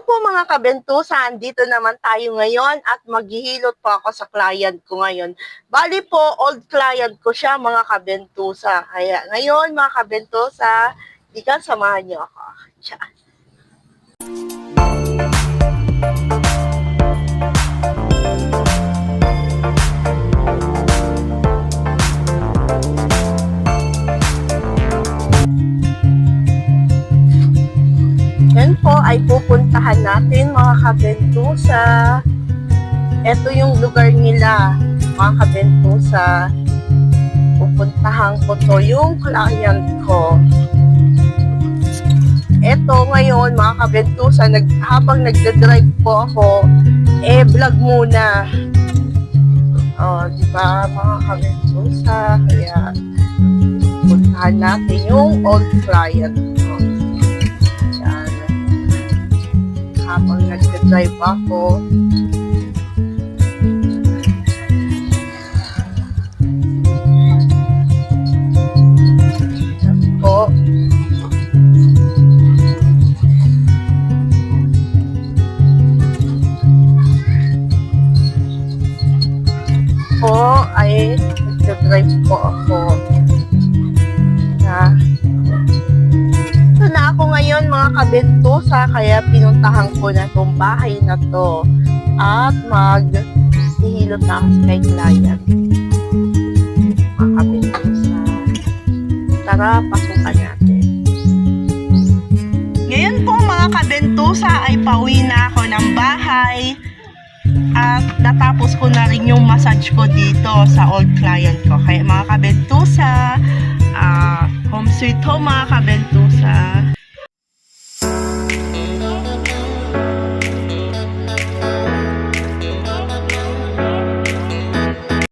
po mga kabentusan, dito naman tayo ngayon at maghihilot po ako sa client ko ngayon. Bali po, old client ko siya mga kabentusa. Kaya ngayon mga kabentusa, di ka samahan niyo ako. Tiyan. Yan po ay pupuntahan natin mga kabentusa. Ito yung lugar nila mga kabentusa. Pupuntahan ko to yung client ko. Ito ngayon mga kabentusa, habang nagda-drive po ako, vlog muna. Diba mga kabentusa? Kaya puntahan natin yung old client ko. Habang nag-drive ako. Po. Po ay nag-drive po ako. Ito na ako ngayon mga kabentusa, kaya pinuntahan ko na itong bahay na to at maghihilot na ako kay client. Mga kabentusa, tara pasukan natin. Ngayon po mga kabentusa ay pauwi na ako ng bahay at natapos ko na rin yung massage ko dito sa old client ko. Kaya mga kabentusa, home sweet home mga kabentusa.